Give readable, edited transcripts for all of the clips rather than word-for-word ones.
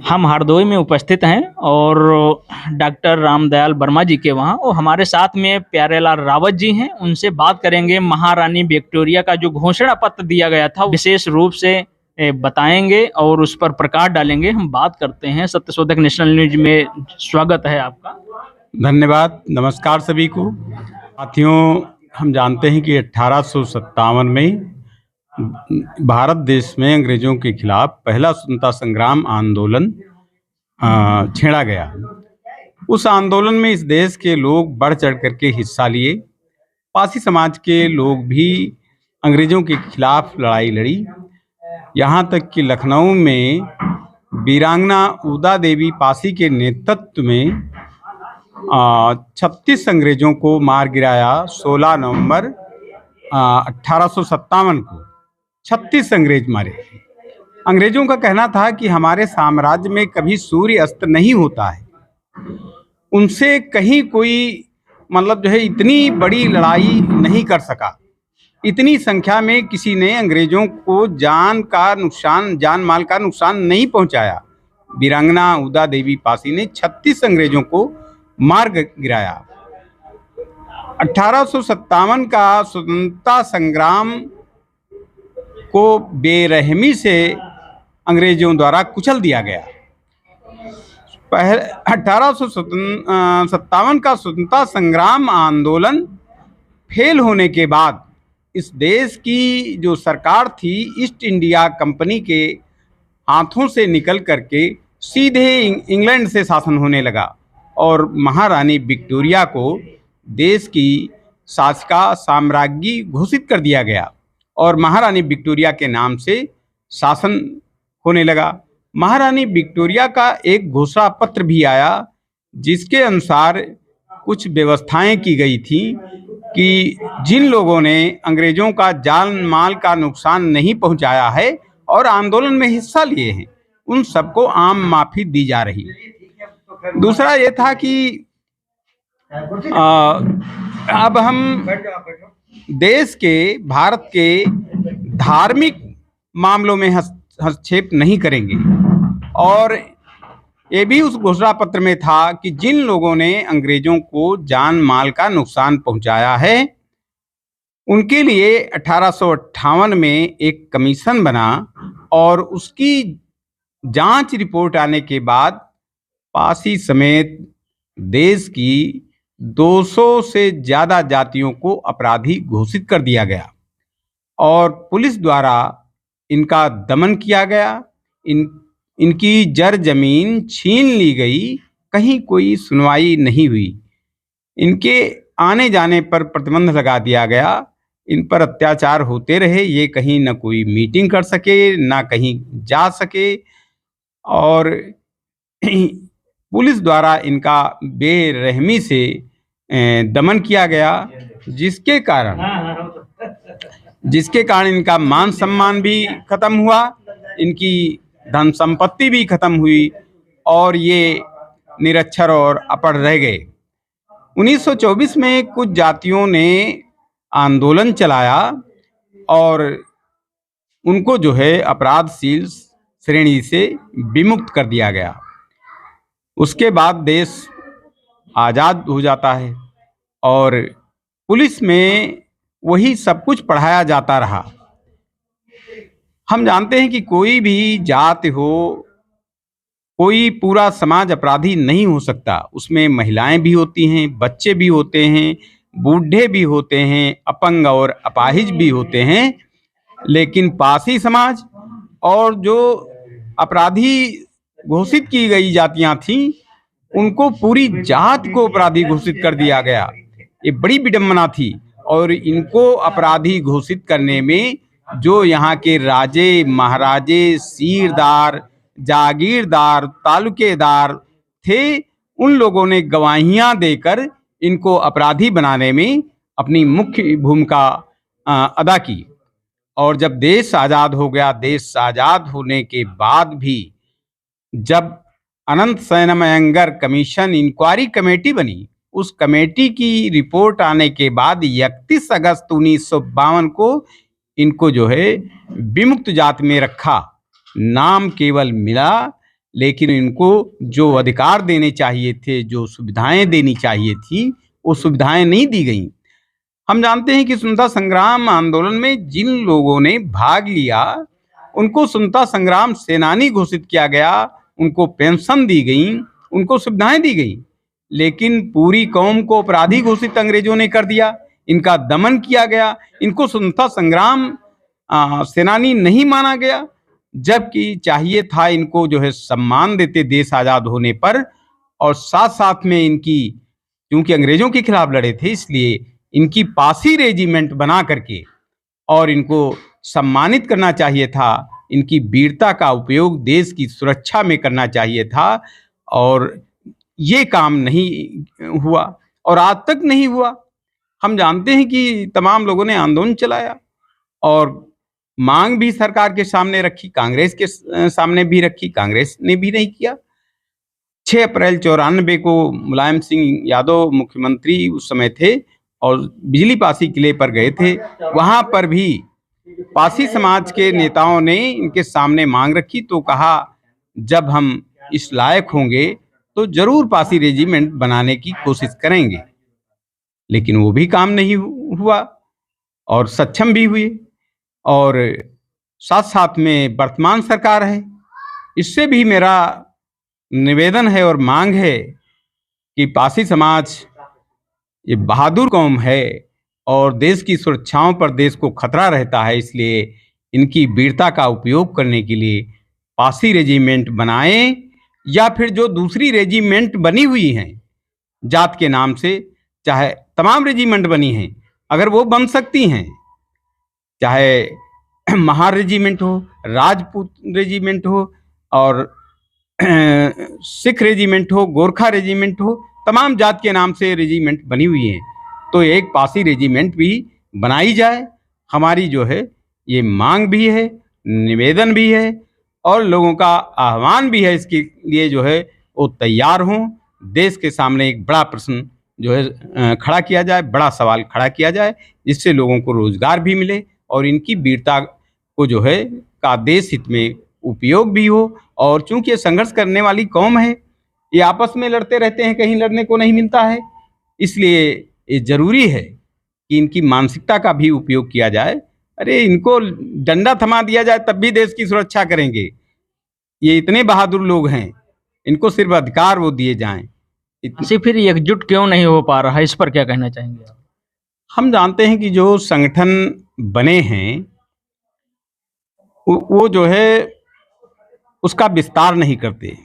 हम हरदोई में उपस्थित हैं और डॉक्टर रामदयाल वर्मा जी के वहाँ और हमारे साथ में प्यारेलाल रावत जी हैं। उनसे बात करेंगे। महारानी विक्टोरिया का जो घोषणा पत्र दिया गया था विशेष रूप से बताएंगे और उस पर प्रकाश डालेंगे। हम बात करते हैं। सत्यशोधक नेशनल न्यूज में स्वागत है आपका। धन्यवाद। नमस्कार सभी को। साथियों, हम जानते हैं कि 1857 में भारत देश में अंग्रेजों के खिलाफ पहला स्वतंत्रता संग्राम आंदोलन छेड़ा गया। उस आंदोलन में इस देश के लोग बढ़ चढ़ करके हिस्सा लिए। पासी समाज के लोग भी अंग्रेजों के खिलाफ लड़ाई लड़ी। यहाँ तक कि लखनऊ में वीरांगना उदा देवी पासी के नेतृत्व में 36 अंग्रेजों को मार गिराया। 16 नवंबर 1857 को 36 अंग्रेज मारे। अंग्रेजों का कहना था कि हमारे साम्राज्य में कभी सूर्य अस्त नहीं होता है। उनसे कहीं कोई इतनी बड़ी लड़ाई नहीं कर सका। इतनी संख्या में किसी ने अंग्रेजों को जान माल का नुकसान नहीं पहुंचाया। वीरांगना उदा देवी पासी ने 36 अंग्रेजों को मार गिराया। 1857 का स्वतंत्रता संग्राम को बेरहमी से अंग्रेजों द्वारा कुचल दिया गया। 1857 का स्वतंत्रता संग्राम आंदोलन फेल होने के बाद इस देश की जो सरकार थी ईस्ट इंडिया कंपनी के हाथों से निकल करके सीधे इंग्लैंड से शासन होने लगा और महारानी विक्टोरिया को देश की शासिका साम्राज्ञी घोषित कर दिया गया और महारानी विक्टोरिया के नाम से शासन होने लगा। महारानी विक्टोरिया का एक घोषणा पत्र भी आया जिसके अनुसार कुछ व्यवस्थाएं की गई थी कि जिन लोगों ने अंग्रेजों का जान माल का नुकसान नहीं पहुंचाया है और आंदोलन में हिस्सा लिए हैं उन सबको आम माफी दी जा रही। दूसरा ये था कि अब हम देश के भारत के धार्मिक मामलों में हस्तक्षेप नहीं करेंगे और ये भी उस घोषणा पत्र में था कि जिन लोगों ने अंग्रेजों को जान माल का नुकसान पहुंचाया है उनके लिए 1858 में एक कमीशन बना और उसकी जांच रिपोर्ट आने के बाद पासी समेत देश की 200 से ज़्यादा जातियों को अपराधी घोषित कर दिया गया और पुलिस द्वारा इनका दमन किया गया। इनकी जर जमीन छीन ली गई। कहीं कोई सुनवाई नहीं हुई। इनके आने जाने पर प्रतिबंध लगा दिया गया। इन पर अत्याचार होते रहे। ये कहीं न कोई मीटिंग कर सके ना कहीं जा सके और पुलिस द्वारा इनका बेरहमी से दमन किया गया जिसके कारण इनका मान सम्मान भी खत्म हुआ। इनकी धन संपत्ति भी खत्म हुई और ये निरक्षर और अपढ़ रह गए। 1924 में कुछ जातियों ने आंदोलन चलाया और उनको अपराधशील श्रेणी से विमुक्त कर दिया गया। उसके बाद देश आज़ाद हो जाता है और पुलिस में वही सब कुछ पढ़ाया जाता रहा। हम जानते हैं कि कोई भी जाति हो, कोई पूरा समाज अपराधी नहीं हो सकता। उसमें महिलाएं भी होती हैं, बच्चे भी होते हैं, बूढ़े भी होते हैं, अपंग और अपाहिज भी होते हैं। लेकिन पासी समाज और जो अपराधी घोषित की गई जातियां थीं उनको पूरी जात को अपराधी घोषित कर दिया गया। ये बड़ी विडंबना थी और इनको अपराधी घोषित करने में जो यहाँ के राजे महाराजे सीरदार जागीरदार तालुकेदार थे उन लोगों ने गवाहियाँ देकर इनको अपराधी बनाने में अपनी मुख्य भूमिका अदा की। और जब देश आज़ाद हो गया, देश आज़ाद होने के बाद भी जब Anant Sen Iyengar commission inquiry committee बनी, उस कमेटी की रिपोर्ट आने के बाद 31 अगस्त 1952 को इनको विमुक्त जात में रखा। नाम केवल मिला लेकिन इनको जो अधिकार देने चाहिए थे, जो सुविधाएं देनी चाहिए थी, वो सुविधाएं नहीं दी गई। हम जानते हैं कि स्वतंत्रता संग्राम आंदोलन में जिन लोगों ने भाग लिया उनको स्वतंत्रता संग्राम सेनानी घोषित किया गया, उनको पेंशन दी गई, उनको सुविधाएं दी गई, लेकिन पूरी कौम को अपराधी घोषित अंग्रेजों ने कर दिया, इनका दमन किया गया, इनको स्वतंत्रता संग्राम सेनानी नहीं माना गया। जबकि चाहिए था इनको जो है सम्मान देते देश आजाद होने पर, और साथ साथ में इनकी, क्योंकि अंग्रेजों के खिलाफ लड़े थे इसलिए इनकी पासी रेजिमेंट बना करके और इनको सम्मानित करना चाहिए था। इनकी वीरता का उपयोग देश की सुरक्षा में करना चाहिए था, और ये काम नहीं हुआ और आज तक नहीं हुआ। हम जानते हैं कि तमाम लोगों ने आंदोलन चलाया और मांग भी सरकार के सामने रखी, कांग्रेस के सामने भी रखी, कांग्रेस ने भी नहीं किया। 6 अप्रैल 94 को मुलायम सिंह यादव मुख्यमंत्री उस समय थे और बिजली पासी किले पर गए थे। वहां पर भी पासी समाज के नेताओं ने इनके सामने मांग रखी, तो कहा जब हम इस लायक होंगे तो जरूर पासी रेजिमेंट बनाने की कोशिश करेंगे, लेकिन वो भी काम नहीं हुआ और सक्षम भी हुए। और साथ साथ में वर्तमान सरकार है, इससे भी मेरा निवेदन है और मांग है कि पासी समाज ये बहादुर कौम है और देश की सुरक्षाओं पर देश को खतरा रहता है, इसलिए इनकी वीरता का उपयोग करने के लिए पासी रेजिमेंट बनाएं, या फिर जो दूसरी रेजिमेंट बनी हुई हैं जात के नाम से, चाहे तमाम रेजिमेंट बनी हैं अगर वो बन सकती हैं, चाहे महार रेजिमेंट हो, राजपूत रेजिमेंट हो और सिख रेजिमेंट हो, गोरखा रेजिमेंट हो, तमाम जात के नाम से रेजिमेंट बनी हुई हैं, तो एक पासी रेजिमेंट भी बनाई जाए। हमारी जो है ये मांग भी है, निवेदन भी है और लोगों का आह्वान भी है, इसके लिए जो है वो तैयार हों। देश के सामने एक बड़ा प्रश्न जो है खड़ा किया जाए, बड़ा सवाल खड़ा किया जाए, जिससे लोगों को रोजगार भी मिले और इनकी वीरता को जो है का देश हित में उपयोग भी हो। और चूंकि ये संघर्ष करने वाली कौम है, ये आपस में लड़ते रहते हैं, कहीं लड़ने को नहीं मिलता है, इसलिए ये जरूरी है कि इनकी मानसिकता का भी उपयोग किया जाए। अरे इनको डंडा थमा दिया जाए तब भी देश की सुरक्षा करेंगे, ये इतने बहादुर लोग हैं, इनको सिर्फ अधिकार वो दिए जाएं। फिर एकजुट क्यों नहीं हो पा रहा है, इस पर क्या कहना चाहेंगे आप? हम जानते हैं कि जो संगठन बने हैं वो जो है उसका विस्तार नहीं करते,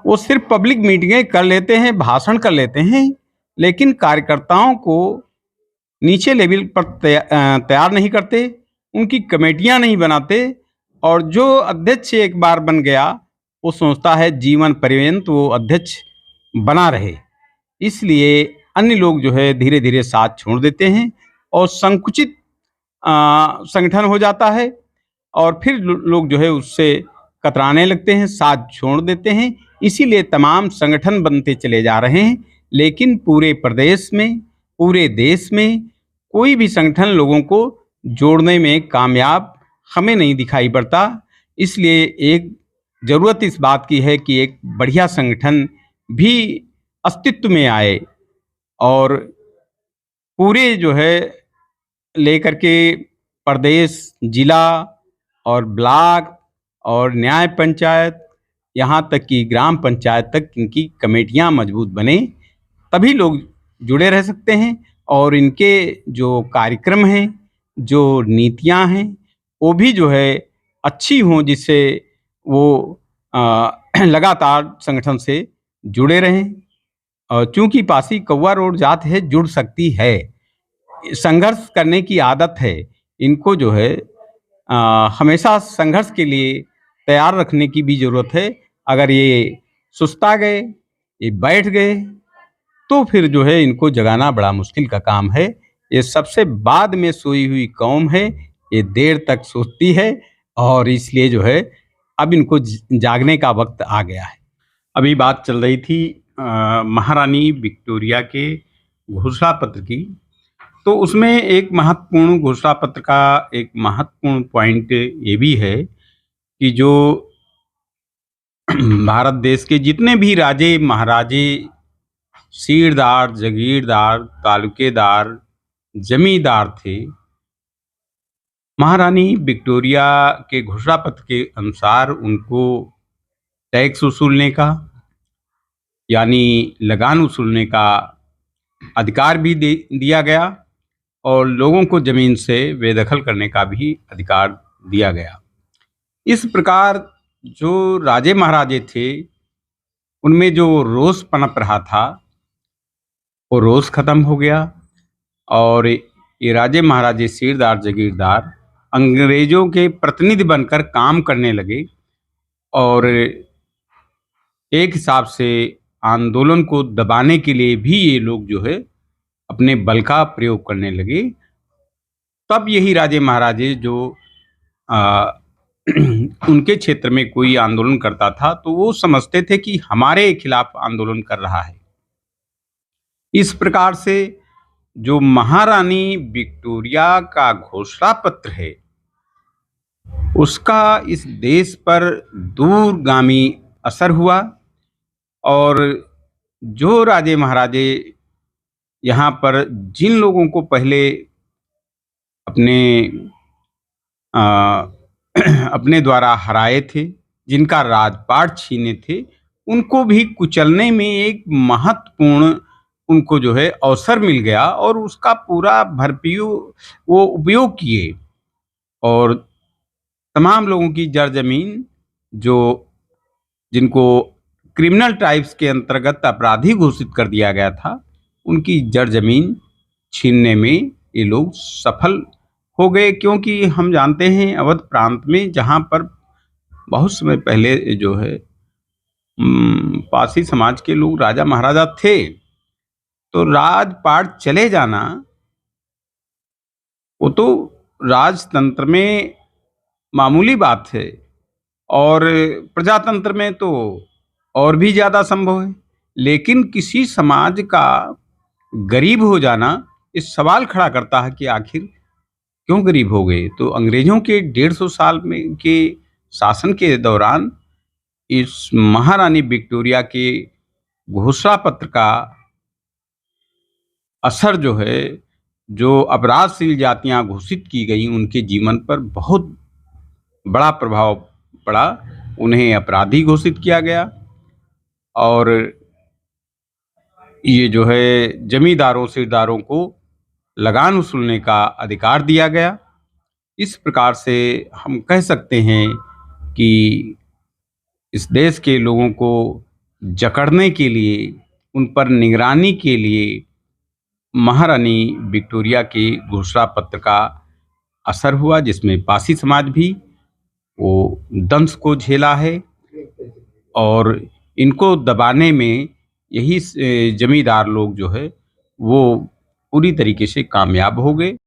वो सिर्फ पब्लिक मीटिंगें कर लेते हैं, भाषण कर लेते हैं, लेकिन कार्यकर्ताओं को नीचे लेवल पर तैयार नहीं करते, उनकी कमेटियां नहीं बनाते, और जो अध्यक्ष एक बार बन गया वो सोचता है जीवन पर्यंत वो अध्यक्ष बना रहे, इसलिए अन्य लोग जो है धीरे धीरे साथ छोड़ देते हैं और संकुचित संगठन हो जाता है और फिर लोग जो है उससे कतराने लगते हैं, साथ छोड़ देते हैं। इसीलिए तमाम संगठन बनते चले जा रहे हैं, लेकिन पूरे प्रदेश में, पूरे देश में कोई भी संगठन लोगों को जोड़ने में कामयाब हमें नहीं दिखाई पड़ता। इसलिए एक ज़रूरत इस बात की है कि एक बढ़िया संगठन भी अस्तित्व में आए और पूरे जो है लेकर के प्रदेश, जिला और ब्लॉक और न्याय पंचायत, यहाँ तक कि ग्राम पंचायत तक इनकी कमेटियाँ मजबूत बने, तभी लोग जुड़े रह सकते हैं और इनके जो कार्यक्रम हैं, जो नीतियाँ हैं, वो भी जो है अच्छी हों, जिससे वो लगातार संगठन से जुड़े रहें। और चूंकि पासी कौवा रोड जात है, जुड़ सकती है, संघर्ष करने की आदत है, इनको जो है हमेशा संघर्ष के लिए तैयार रखने की भी ज़रूरत है। अगर ये सुस्ता गए, ये बैठ गए, तो फिर जो है इनको जगाना बड़ा मुश्किल का काम है। ये सबसे बाद में सोई हुई कौम है, ये देर तक सोती है और इसलिए जो है अब इनको जागने का वक्त आ गया है। अभी बात चल रही थी महारानी विक्टोरिया के घोषणा पत्र की, तो उसमें एक महत्वपूर्ण घोषणा पत्र का एक महत्वपूर्ण पॉइंट ये भी है कि जो भारत देश के जितने भी राजे महाराजे, सीरदार, जागीरदार, तालुकेदार, जमींदार थे, महारानी विक्टोरिया के घोषणा पत्र के अनुसार उनको टैक्स वसूलने का, यानी लगान वसूलने का अधिकार भी दिया गया और लोगों को जमीन से बेदखल करने का भी अधिकार दिया गया। इस प्रकार जो राजे महाराजे थे उनमें जो रोष पनप रहा था वो रोष खत्म हो गया और ये राजे महाराजे, सीरदार, जागीरदार अंग्रेजों के प्रतिनिधि बनकर काम करने लगे और एक हिसाब से आंदोलन को दबाने के लिए भी ये लोग जो है अपने बल का प्रयोग करने लगे। तब यही राजे महाराजे जो उनके क्षेत्र में कोई आंदोलन करता था तो वो समझते थे कि हमारे खिलाफ आंदोलन कर रहा है। इस प्रकार से जो महारानी विक्टोरिया का घोषणा पत्र है उसका इस देश पर दूरगामी असर हुआ और जो राजे महाराजे यहाँ पर जिन लोगों को पहले अपने अपने द्वारा हराए थे, जिनका राजपाट छीने थे, उनको भी कुचलने में एक महत्वपूर्ण उनको जो है अवसर मिल गया और उसका पूरा भरपूर वो उपयोग किए और तमाम लोगों की जड़ जमीन जो जिनको क्रिमिनल टाइप्स के अंतर्गत अपराधी घोषित कर दिया गया था, उनकी जड़ जमीन छीनने में ये लोग सफल हो गए। क्योंकि हम जानते हैं अवध प्रांत में जहाँ पर बहुत समय पहले जो है पासी समाज के लोग राजा महाराजा थे, तो राजपाट चले जाना वो तो राजतंत्र में मामूली बात है और प्रजातंत्र में तो और भी ज़्यादा संभव है। लेकिन किसी समाज का गरीब हो जाना इस सवाल खड़ा करता है कि आखिर क्यों गरीब हो गए। तो अंग्रेजों के 150 साल में के शासन के दौरान इस महारानी विक्टोरिया के घोषणा पत्र का असर जो है, जो अपराधशील जातियां घोषित की गई उनके जीवन पर बहुत बड़ा प्रभाव पड़ा। उन्हें अपराधी घोषित किया गया और ये जो है जमींदारों सीरदारों को लगान वसूलने का अधिकार दिया गया। इस प्रकार से हम कह सकते हैं कि इस देश के लोगों को जकड़ने के लिए, उन पर निगरानी के लिए महारानी विक्टोरिया के घोषणा पत्र का असर हुआ, जिसमें पासी समाज भी वो दंश को झेला है और इनको दबाने में यही जमींदार लोग जो है वो पूरी तरीके से कामयाब हो गए।